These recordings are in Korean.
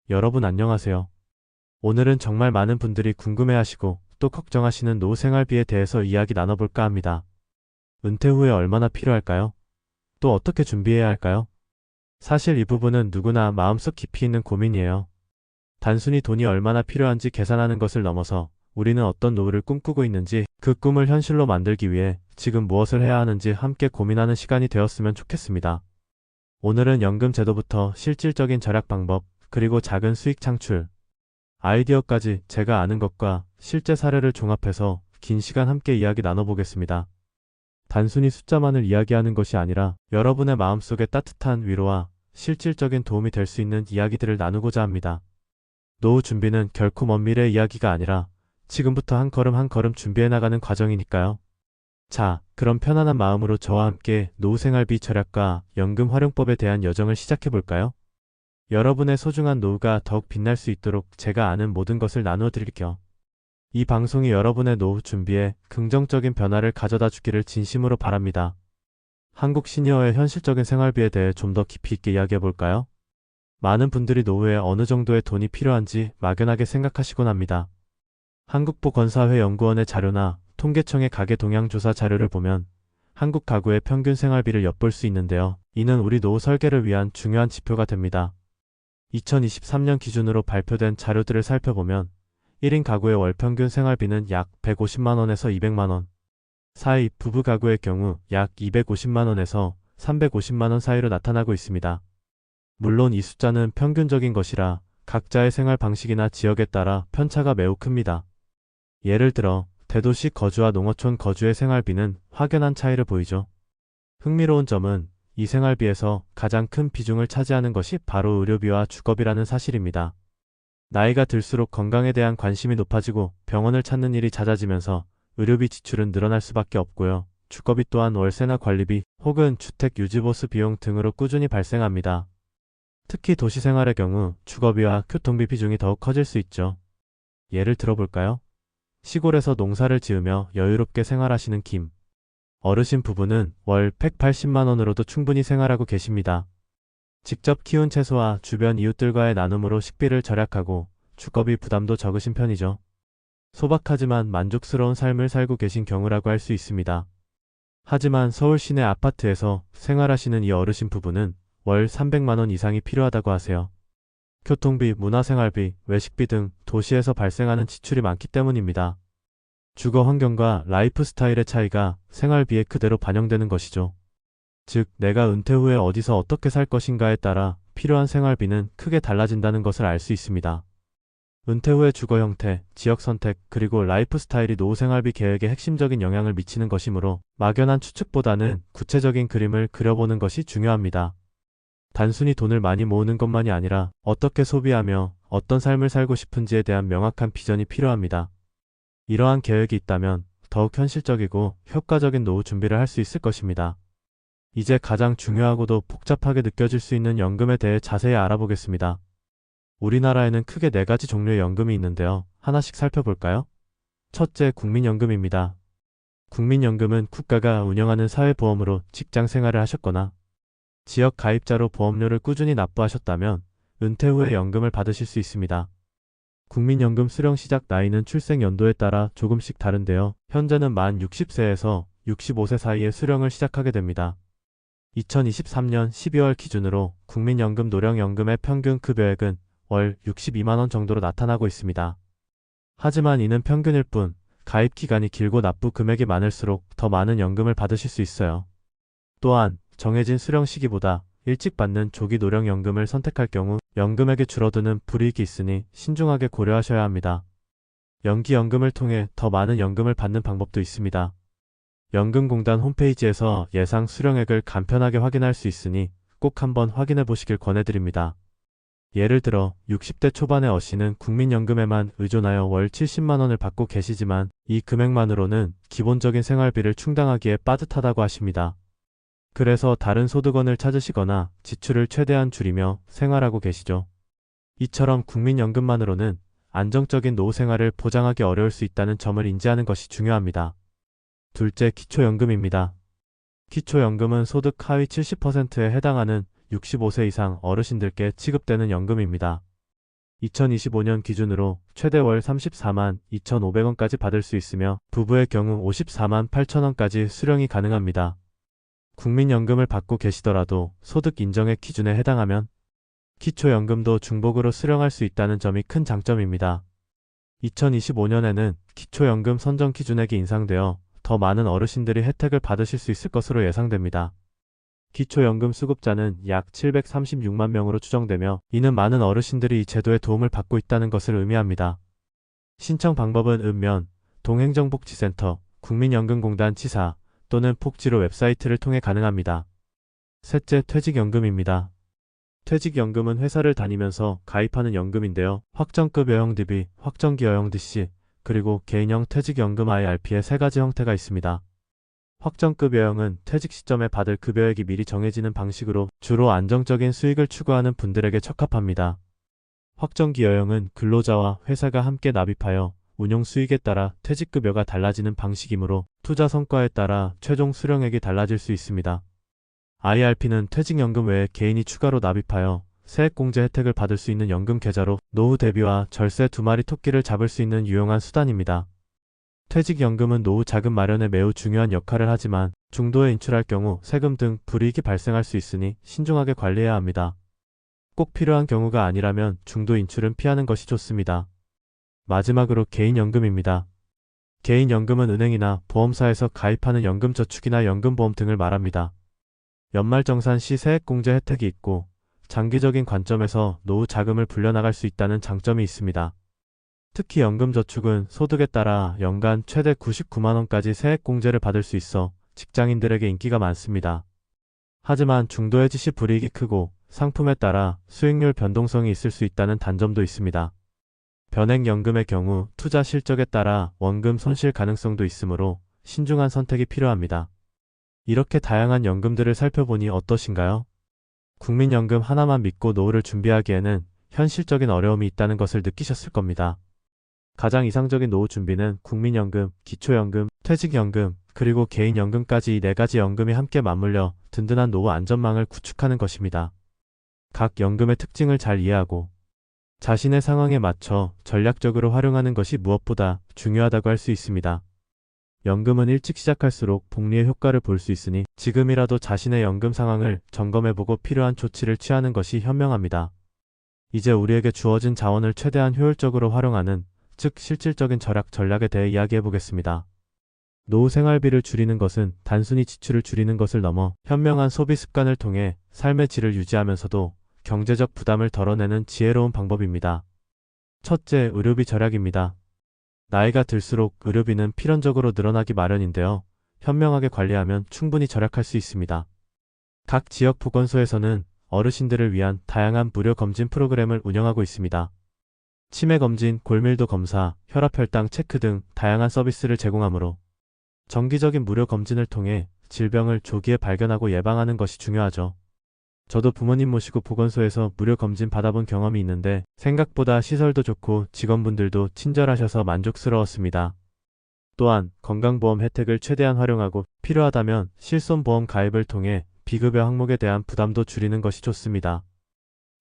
여러분 안녕하세요. 오늘은 정말 많은 분들이 궁금해하시고 또 걱정하시는 노후 생활비에 대해서 이야기 나눠볼까 합니다. 은퇴 후에 얼마나 필요할까요? 또 어떻게 준비해야 할까요? 사실 이 부분은 누구나 마음속 깊이 있는 고민이에요. 단순히 돈이 얼마나 필요한지 계산하는 것을 넘어서 우리는 어떤 노후를 꿈꾸고 있는지 그 꿈을 현실로 만들기 위해 지금 무엇을 해야 하는지 함께 고민하는 시간이 되었으면 좋겠습니다. 오늘은 연금 제도부터 실질적인 절약 방법, 그리고 작은 수익 창출, 아이디어까지 제가 아는 것과 실제 사례를 종합해서 긴 시간 함께 이야기 나눠보겠습니다. 단순히 숫자만을 이야기하는 것이 아니라 여러분의 마음속에 따뜻한 위로와 실질적인 도움이 될 수 있는 이야기들을 나누고자 합니다. 노후 준비는 결코 먼 미래 이야기가 아니라 지금부터 한 걸음 한 걸음 준비해 나가는 과정이니까요. 자, 그럼 편안한 마음으로 저와 함께 노후 생활비 절약과 연금 활용법에 대한 여정을 시작해 볼까요? 여러분의 소중한 노후가 더욱 빛날 수 있도록 제가 아는 모든 것을 나누어 드릴게요. 이 방송이 여러분의 노후 준비에 긍정적인 변화를 가져다 주기를 진심으로 바랍니다. 한국 시니어의 현실적인 생활비에 대해 좀 더 깊이 있게 이야기해 볼까요? 많은 분들이 노후에 어느 정도의 돈이 필요한지 막연하게 생각하시곤 합니다. 한국보건사회연구원의 자료나 통계청의 가계 동향조사 자료를 보면 한국 가구의 평균 생활비를 엿볼 수 있는데요. 이는 우리 노후 설계를 위한 중요한 지표가 됩니다. 2023년 기준으로 발표된 자료들을 살펴보면 1인 가구의 월 평균 생활비는 약 150만원에서 200만원, 사이 부부 가구의 경우 약 250만원에서 350만원 사이로 나타나고 있습니다. 물론 이 숫자는 평균적인 것이라 각자의 생활 방식이나 지역에 따라 편차가 매우 큽니다. 예를 들어 대도시 거주와 농어촌 거주의 생활비는 확연한 차이를 보이죠. 흥미로운 점은 이 생활비에서 가장 큰 비중을 차지하는 것이 바로 의료비와 주거비라는 사실입니다. 나이가 들수록 건강에 대한 관심이 높아지고 병원을 찾는 일이 잦아지면서 의료비 지출은 늘어날 수밖에 없고요. 주거비 또한 월세나 관리비 혹은 주택 유지보수 비용 등으로 꾸준히 발생합니다. 특히 도시 생활의 경우 주거비와 교통비 비중이 더욱 커질 수 있죠. 예를 들어볼까요? 시골에서 농사를 지으며 여유롭게 생활하시는 김 어르신 부부는 월 180만원으로도 충분히 생활하고 계십니다. 직접 키운 채소와 주변 이웃들과의 나눔으로 식비를 절약하고 주거비 부담도 적으신 편이죠. 소박하지만 만족스러운 삶을 살고 계신 경우라고 할 수 있습니다. 하지만 서울 시내 아파트에서 생활하시는 이 어르신 부부는 월 300만원 이상이 필요하다고 하세요. 교통비, 문화생활비, 외식비 등 도시에서 발생하는 지출이 많기 때문입니다. 주거 환경과 라이프 스타일의 차이가 생활비에 그대로 반영되는 것이죠. 즉, 내가 은퇴 후에 어디서 어떻게 살 것인가에 따라 필요한 생활비는 크게 달라진다는 것을 알 수 있습니다. 은퇴 후의 주거 형태, 지역 선택, 그리고 라이프 스타일이 노후 생활비 계획에 핵심적인 영향을 미치는 것이므로 막연한 추측보다는 구체적인 그림을 그려보는 것이 중요합니다. 단순히 돈을 많이 모으는 것만이 아니라 어떻게 소비하며 어떤 삶을 살고 싶은지에 대한 명확한 비전이 필요합니다. 이러한 계획이 있다면 더욱 현실적이고 효과적인 노후 준비를 할 수 있을 것입니다. 이제 가장 중요하고도 복잡하게 느껴질 수 있는 연금에 대해 자세히 알아보겠습니다. 우리나라에는 크게 4가지 종류의 연금이 있는데요. 하나씩 살펴볼까요? 첫째, 국민연금입니다. 국민연금은 국가가 운영하는 사회보험으로 직장 생활을 하셨거나 지역 가입자로 보험료를 꾸준히 납부하셨다면 은퇴 후에 연금을 받으실 수 있습니다. 국민연금 수령 시작 나이는 출생 연도에 따라 조금씩 다른데요. 현재는 만 60세에서 65세 사이에 수령을 시작하게 됩니다. 2023년 12월 기준으로 국민연금 노령연금의 평균 급여액은 월 62만원 정도로 나타나고 있습니다. 하지만 이는 평균일 뿐 가입 기간이 길고 납부 금액이 많을수록 더 많은 연금을 받으실 수 있어요. 또한 정해진 수령 시기보다 일찍 받는 조기 노령연금을 선택할 경우 연금액이 줄어드는 불이익이 있으니 신중하게 고려하셔야 합니다. 연기연금을 통해 더 많은 연금을 받는 방법도 있습니다. 연금공단 홈페이지에서 예상 수령액을 간편하게 확인할 수 있으니 꼭 한번 확인해 보시길 권해드립니다. 예를 들어 60대 초반의 어씨는 국민연금에만 의존하여 월 70만원을 받고 계시지만 이 금액만으로는 기본적인 생활비를 충당하기에 빠듯하다고 하십니다. 그래서 다른 소득원을 찾으시거나 지출을 최대한 줄이며 생활하고 계시죠. 이처럼 국민연금만으로는 안정적인 노후 생활을 보장하기 어려울 수 있다는 점을 인지하는 것이 중요합니다. 둘째, 기초연금입니다. 기초연금은 소득 하위 70%에 해당하는 65세 이상 어르신들께 지급되는 연금입니다. 2025년 기준으로 최대 월 34만 2,500원까지 받을 수 있으며 부부의 경우 54만 8천원까지 수령이 가능합니다. 국민연금을 받고 계시더라도 소득 인정액 기준에 해당하면 기초연금도 중복으로 수령할 수 있다는 점이 큰 장점입니다. 2025년에는 기초연금 선정 기준액이 인상되어 더 많은 어르신들이 혜택을 받으실 수 있을 것으로 예상됩니다. 기초연금 수급자는 약 736만 명으로 추정되며 이는 많은 어르신들이 이 제도의 도움을 받고 있다는 것을 의미합니다. 신청 방법은 읍면, 동행정복지센터, 국민연금공단 치사 또는 복지로 웹사이트를 통해 가능합니다. 셋째, 퇴직연금입니다. 퇴직연금은 회사를 다니면서 가입하는 연금인데요. 확정급여형 DB, 확정기여형 DC, 그리고 개인형 퇴직연금 IRP의 세 가지 형태가 있습니다. 확정급여형은 퇴직 시점에 받을 급여액이 미리 정해지는 방식으로 주로 안정적인 수익을 추구하는 분들에게 적합합니다. 확정기여형은 근로자와 회사가 함께 납입하여 운용 수익에 따라 퇴직급여가 달라지는 방식이므로 투자 성과에 따라 최종 수령액이 달라질 수 있습니다. IRP는 퇴직연금 외에 개인이 추가로 납입하여 세액공제 혜택을 받을 수 있는 연금 계좌로 노후 대비와 절세 두 마리 토끼를 잡을 수 있는 유용한 수단입니다. 퇴직연금은 노후 자금 마련에 매우 중요한 역할을 하지만 중도에 인출할 경우 세금 등 불이익이 발생할 수 있으니 신중하게 관리해야 합니다. 꼭 필요한 경우가 아니라면 중도 인출은 피하는 것이 좋습니다. 마지막으로 개인연금입니다. 개인연금은 은행이나 보험사에서 가입하는 연금저축이나 연금보험 등을 말합니다. 연말정산 시 세액공제 혜택이 있고 장기적인 관점에서 노후 자금을 불려나갈 수 있다는 장점이 있습니다. 특히 연금저축은 소득에 따라 연간 최대 99만원까지 세액공제를 받을 수 있어 직장인들에게 인기가 많습니다. 하지만 중도 해지 시 불이익이 크고 상품에 따라 수익률 변동성이 있을 수 있다는 단점도 있습니다. 변액연금의 경우 투자 실적에 따라 원금 손실 가능성도 있으므로 신중한 선택이 필요합니다. 이렇게 다양한 연금들을 살펴보니 어떠신가요? 국민연금 하나만 믿고 노후를 준비하기에는 현실적인 어려움이 있다는 것을 느끼셨을 겁니다. 가장 이상적인 노후 준비는 국민연금, 기초연금, 퇴직연금, 그리고 개인연금까지 이 네 가지 연금이 함께 맞물려 든든한 노후 안전망을 구축하는 것입니다. 각 연금의 특징을 잘 이해하고 자신의 상황에 맞춰 전략적으로 활용하는 것이 무엇보다 중요하다고 할 수 있습니다. 연금은 일찍 시작할수록 복리의 효과를 볼 수 있으니 지금이라도 자신의 연금 상황을 점검해보고 필요한 조치를 취하는 것이 현명합니다. 이제 우리에게 주어진 자원을 최대한 효율적으로 활용하는, 즉 실질적인 절약 전략에 대해 이야기해보겠습니다. 노후 생활비를 줄이는 것은 단순히 지출을 줄이는 것을 넘어 현명한 소비 습관을 통해 삶의 질을 유지하면서도 경제적 부담을 덜어내는 지혜로운 방법입니다. 첫째, 의료비 절약입니다. 나이가 들수록 의료비는 필연적으로 늘어나기 마련인데요. 현명하게 관리하면 충분히 절약할 수 있습니다. 각 지역 보건소에서는 어르신들을 위한 다양한 무료 검진 프로그램을 운영하고 있습니다. 치매 검진, 골밀도 검사, 혈압 혈당 체크 등 다양한 서비스를 제공하므로 정기적인 무료 검진을 통해 질병을 조기에 발견하고 예방하는 것이 중요하죠. 저도 부모님 모시고 보건소에서 무료 검진 받아본 경험이 있는데 생각보다 시설도 좋고 직원분들도 친절하셔서 만족스러웠습니다. 또한 건강보험 혜택을 최대한 활용하고 필요하다면 실손보험 가입을 통해 비급여 항목에 대한 부담도 줄이는 것이 좋습니다.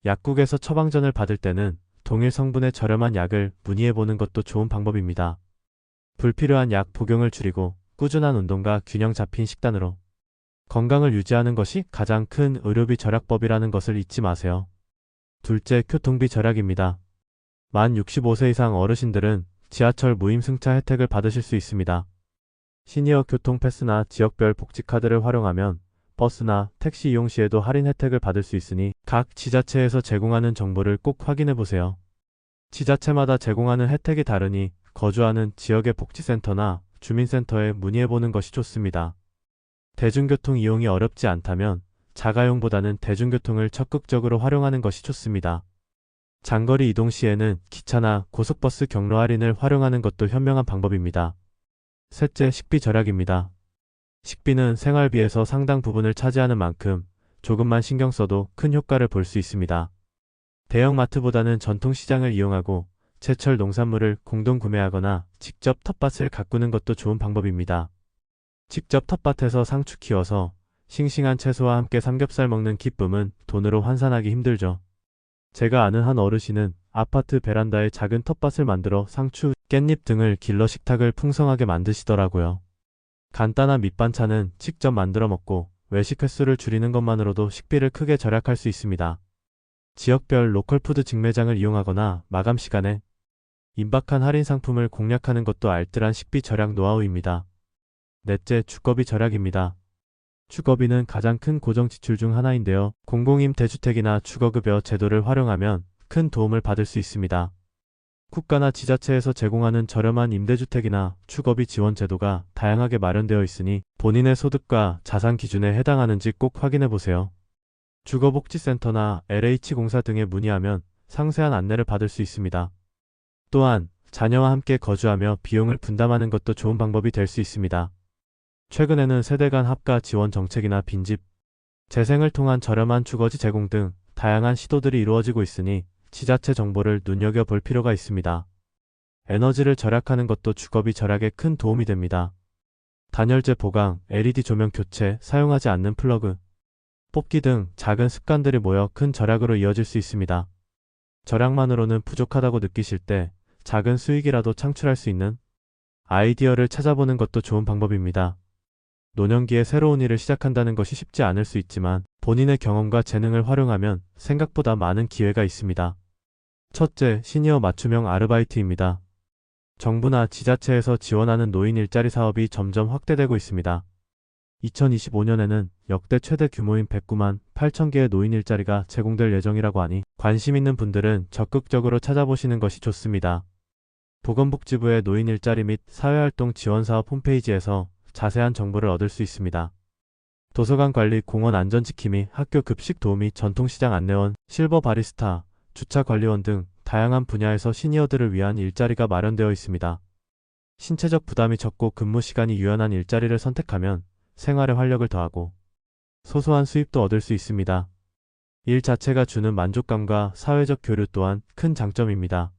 약국에서 처방전을 받을 때는 동일 성분의 저렴한 약을 문의해보는 것도 좋은 방법입니다. 불필요한 약 복용을 줄이고 꾸준한 운동과 균형 잡힌 식단으로 건강을 유지하는 것이 가장 큰 의료비 절약법이라는 것을 잊지 마세요. 둘째, 교통비 절약입니다. 만 65세 이상 어르신들은 지하철 무임승차 혜택을 받으실 수 있습니다. 시니어 교통패스나 지역별 복지카드를 활용하면 버스나 택시 이용 시에도 할인 혜택을 받을 수 있으니 각 지자체에서 제공하는 정보를 꼭 확인해보세요. 지자체마다 제공하는 혜택이 다르니 거주하는 지역의 복지센터나 주민센터에 문의해보는 것이 좋습니다. 대중교통 이용이 어렵지 않다면 자가용보다는 대중교통을 적극적으로 활용하는 것이 좋습니다. 장거리 이동 시에는 기차나 고속버스 경로 할인을 활용하는 것도 현명한 방법입니다. 셋째, 식비 절약입니다. 식비는 생활비에서 상당 부분을 차지하는 만큼 조금만 신경 써도 큰 효과를 볼 수 있습니다. 대형마트보다는 전통시장을 이용하고 제철 농산물을 공동 구매하거나 직접 텃밭을 가꾸는 것도 좋은 방법입니다. 직접 텃밭에서 상추 키워서 싱싱한 채소와 함께 삼겹살 먹는 기쁨은 돈으로 환산하기 힘들죠. 제가 아는 한 어르신은 아파트 베란다에 작은 텃밭을 만들어 상추, 깻잎 등을 길러 식탁을 풍성하게 만드시더라고요. 간단한 밑반찬은 직접 만들어 먹고 외식 횟수를 줄이는 것만으로도 식비를 크게 절약할 수 있습니다. 지역별 로컬푸드 직매장을 이용하거나 마감 시간에 임박한 할인 상품을 공략하는 것도 알뜰한 식비 절약 노하우입니다. 넷째, 주거비 절약입니다. 주거비는 가장 큰 고정 지출 중 하나인데요. 공공임대주택이나 주거급여 제도를 활용하면 큰 도움을 받을 수 있습니다. 국가나 지자체에서 제공하는 저렴한 임대주택이나 주거비 지원 제도가 다양하게 마련되어 있으니 본인의 소득과 자산 기준에 해당하는지 꼭 확인해 보세요. 주거복지센터나 LH공사 등에 문의하면 상세한 안내를 받을 수 있습니다. 또한 자녀와 함께 거주하며 비용을 분담하는 것도 좋은 방법이 될 수 있습니다. 최근에는 세대 간 합가 지원 정책이나 빈집, 재생을 통한 저렴한 주거지 제공 등 다양한 시도들이 이루어지고 있으니 지자체 정보를 눈여겨볼 필요가 있습니다. 에너지를 절약하는 것도 주거비 절약에 큰 도움이 됩니다. 단열재 보강, LED 조명 교체, 사용하지 않는 플러그, 뽑기 등 작은 습관들이 모여 큰 절약으로 이어질 수 있습니다. 절약만으로는 부족하다고 느끼실 때 작은 수익이라도 창출할 수 있는 아이디어를 찾아보는 것도 좋은 방법입니다. 노년기에 새로운 일을 시작한다는 것이 쉽지 않을 수 있지만 본인의 경험과 재능을 활용하면 생각보다 많은 기회가 있습니다. 첫째, 시니어 맞춤형 아르바이트입니다. 정부나 지자체에서 지원하는 노인 일자리 사업이 점점 확대되고 있습니다. 2025년에는 역대 최대 규모인 109만 8천 개의 노인 일자리가 제공될 예정이라고 하니 관심 있는 분들은 적극적으로 찾아보시는 것이 좋습니다. 보건복지부의 노인 일자리 및 사회활동 지원사업 홈페이지에서 자세한 정보를 얻을 수 있습니다. 도서관 관리, 공원 안전지킴이, 학교 급식 도우미, 전통시장 안내원, 실버 바리스타, 주차관리원 등 다양한 분야에서 시니어들을 위한 일자리가 마련되어 있습니다. 신체적 부담이 적고 근무 시간이 유연한 일자리를 선택하면 생활에 활력을 더하고 소소한 수입도 얻을 수 있습니다. 일 자체가 주는 만족감과 사회적 교류 또한 큰 장점입니다.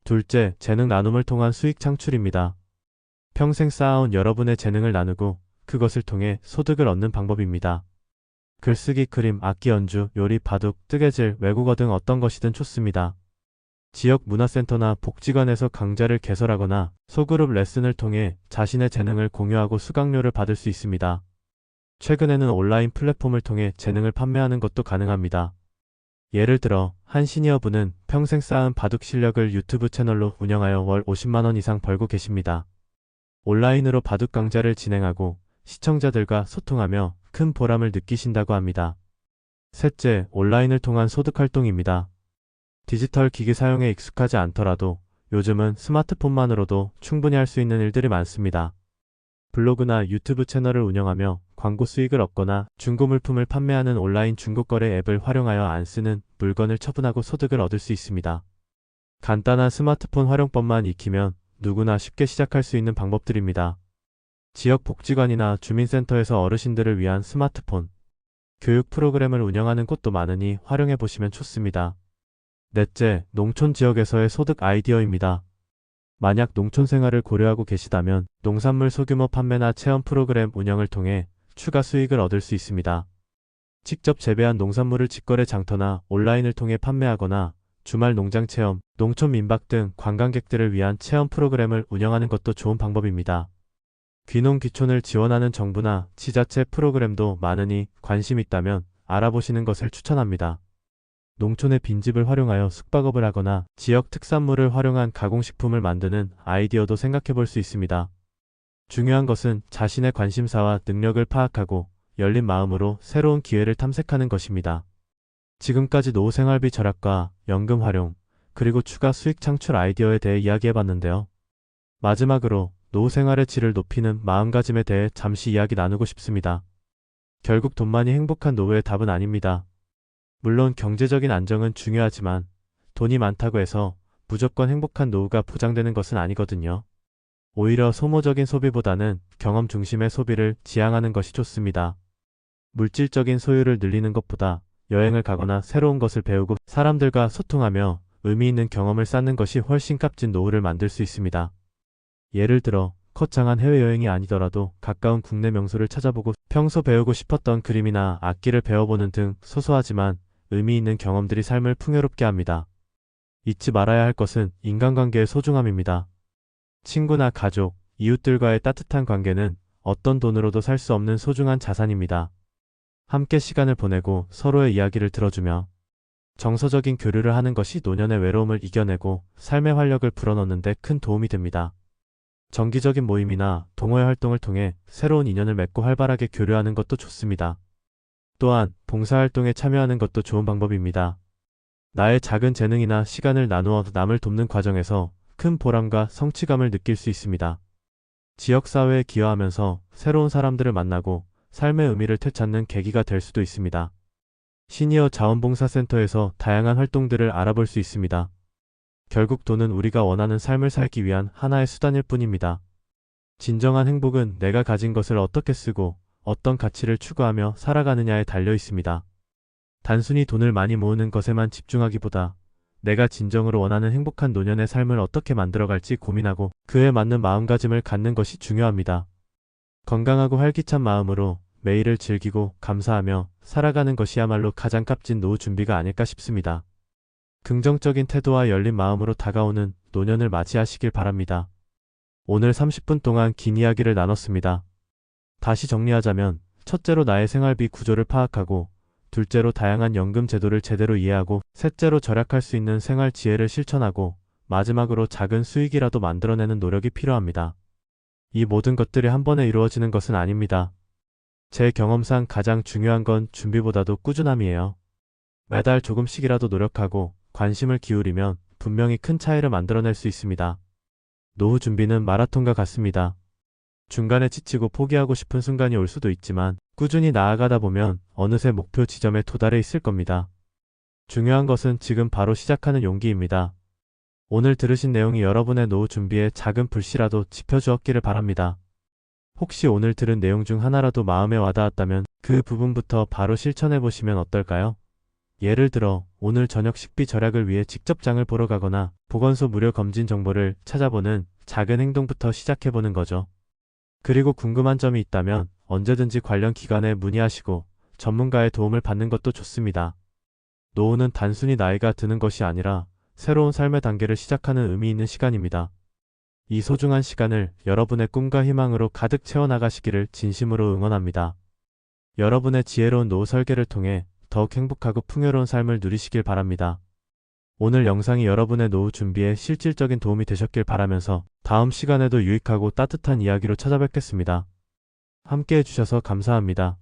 둘째, 재능 나눔을 통한 수익 창출입니다. 평생 쌓아온 여러분의 재능을 나누고 그것을 통해 소득을 얻는 방법입니다. 글쓰기, 그림, 악기 연주, 요리, 바둑, 뜨개질, 외국어 등 어떤 것이든 좋습니다. 지역 문화센터나 복지관에서 강좌를 개설하거나 소그룹 레슨을 통해 자신의 재능을 공유하고 수강료를 받을 수 있습니다. 최근에는 온라인 플랫폼을 통해 재능을 판매하는 것도 가능합니다. 예를 들어 한 시니어분은 평생 쌓은 바둑 실력을 유튜브 채널로 운영하여 월 50만 원 이상 벌고 계십니다. 온라인으로 바둑 강좌를 진행하고 시청자들과 소통하며 큰 보람을 느끼신다고 합니다. 셋째, 온라인을 통한 소득 활동입니다. 디지털 기기 사용에 익숙하지 않더라도 요즘은 스마트폰만으로도 충분히 할 수 있는 일들이 많습니다. 블로그나 유튜브 채널을 운영하며 광고 수익을 얻거나 중고 물품을 판매하는 온라인 중고거래 앱을 활용하여 안 쓰는 물건을 처분하고 소득을 얻을 수 있습니다. 간단한 스마트폰 활용법만 익히면 누구나 쉽게 시작할 수 있는 방법들입니다. 지역 복지관이나 주민센터에서 어르신들을 위한 스마트폰 교육 프로그램을 운영하는 곳도 많으니 활용해 보시면 좋습니다. 넷째, 농촌 지역에서의 소득 아이디어입니다. 만약 농촌 생활을 고려하고 계시다면 농산물 소규모 판매나 체험 프로그램 운영을 통해 추가 수익을 얻을 수 있습니다. 직접 재배한 농산물을 직거래 장터나 온라인을 통해 판매하거나 주말 농장 체험, 농촌 민박 등 관광객들을 위한 체험 프로그램을 운영하는 것도 좋은 방법입니다. 귀농 귀촌을 지원하는 정부나 지자체 프로그램도 많으니 관심 있다면 알아보시는 것을 추천합니다. 농촌의 빈집을 활용하여 숙박업을 하거나 지역 특산물을 활용한 가공식품을 만드는 아이디어도 생각해 볼 수 있습니다. 중요한 것은 자신의 관심사와 능력을 파악하고 열린 마음으로 새로운 기회를 탐색하는 것입니다. 지금까지 노후생활비 절약과 연금 활용, 그리고 추가 수익 창출 아이디어에 대해 이야기해봤는데요. 마지막으로 노후생활의 질을 높이는 마음가짐에 대해 잠시 이야기 나누고 싶습니다. 결국 돈만이 행복한 노후의 답은 아닙니다. 물론 경제적인 안정은 중요하지만 돈이 많다고 해서 무조건 행복한 노후가 보장되는 것은 아니거든요. 오히려 소모적인 소비보다는 경험 중심의 소비를 지향하는 것이 좋습니다. 물질적인 소유를 늘리는 것보다 여행을 가거나 새로운 것을 배우고 사람들과 소통하며 의미 있는 경험을 쌓는 것이 훨씬 값진 노후를 만들 수 있습니다. 예를 들어 거창한 해외여행이 아니더라도 가까운 국내 명소를 찾아보고 평소 배우고 싶었던 그림이나 악기를 배워보는 등 소소하지만 의미 있는 경험들이 삶을 풍요롭게 합니다. 잊지 말아야 할 것은 인간관계의 소중함입니다. 친구나 가족, 이웃들과의 따뜻한 관계는 어떤 돈으로도 살 수 없는 소중한 자산입니다. 함께 시간을 보내고 서로의 이야기를 들어주며 정서적인 교류를 하는 것이 노년의 외로움을 이겨내고 삶의 활력을 불어넣는 데 큰 도움이 됩니다. 정기적인 모임이나 동호회 활동을 통해 새로운 인연을 맺고 활발하게 교류하는 것도 좋습니다. 또한 봉사활동에 참여하는 것도 좋은 방법입니다. 나의 작은 재능이나 시간을 나누어 남을 돕는 과정에서 큰 보람과 성취감을 느낄 수 있습니다. 지역사회에 기여하면서 새로운 사람들을 만나고 삶의 의미를 되찾는 계기가 될 수도 있습니다. 시니어 자원봉사센터에서 다양한 활동들을 알아볼 수 있습니다. 결국 돈은 우리가 원하는 삶을 살기 위한 하나의 수단일 뿐입니다. 진정한 행복은 내가 가진 것을 어떻게 쓰고 어떤 가치를 추구하며 살아가느냐에 달려 있습니다. 단순히 돈을 많이 모으는 것에만 집중하기보다 내가 진정으로 원하는 행복한 노년의 삶을 어떻게 만들어갈지 고민하고 그에 맞는 마음가짐을 갖는 것이 중요합니다. 건강하고 활기찬 마음으로 매일을 즐기고 감사하며 살아가는 것이야말로 가장 값진 노후 준비가 아닐까 싶습니다. 긍정적인 태도와 열린 마음으로 다가오는 노년을 맞이하시길 바랍니다. 오늘 30분 동안 긴 이야기를 나눴습니다. 다시 정리하자면 첫째로 나의 생활비 구조를 파악하고 둘째로 다양한 연금 제도를 제대로 이해하고 셋째로 절약할 수 있는 생활 지혜를 실천하고 마지막으로 작은 수익이라도 만들어내는 노력이 필요합니다. 이 모든 것들이 한 번에 이루어지는 것은 아닙니다. 제 경험상 가장 중요한 건 준비보다도 꾸준함이에요. 매달 조금씩이라도 노력하고 관심을 기울이면 분명히 큰 차이를 만들어낼 수 있습니다. 노후 준비는 마라톤과 같습니다. 중간에 지치고 포기하고 싶은 순간이 올 수도 있지만 꾸준히 나아가다 보면 어느새 목표 지점에 도달해 있을 겁니다. 중요한 것은 지금 바로 시작하는 용기입니다. 오늘 들으신 내용이 여러분의 노후 준비에 작은 불씨라도 지펴주었기를 바랍니다. 혹시 오늘 들은 내용 중 하나라도 마음에 와닿았다면 그 부분부터 바로 실천해보시면 어떨까요? 예를 들어 오늘 저녁 식비 절약을 위해 직접 장을 보러 가거나 보건소 무료 검진 정보를 찾아보는 작은 행동부터 시작해보는 거죠. 그리고 궁금한 점이 있다면 언제든지 관련 기관에 문의하시고 전문가의 도움을 받는 것도 좋습니다. 노후는 단순히 나이가 드는 것이 아니라 새로운 삶의 단계를 시작하는 의미 있는 시간입니다. 이 소중한 시간을 여러분의 꿈과 희망으로 가득 채워나가시기를 진심으로 응원합니다. 여러분의 지혜로운 노후 설계를 통해 더욱 행복하고 풍요로운 삶을 누리시길 바랍니다. 오늘 영상이 여러분의 노후 준비에 실질적인 도움이 되셨길 바라면서 다음 시간에도 유익하고 따뜻한 이야기로 찾아뵙겠습니다. 함께 해주셔서 감사합니다.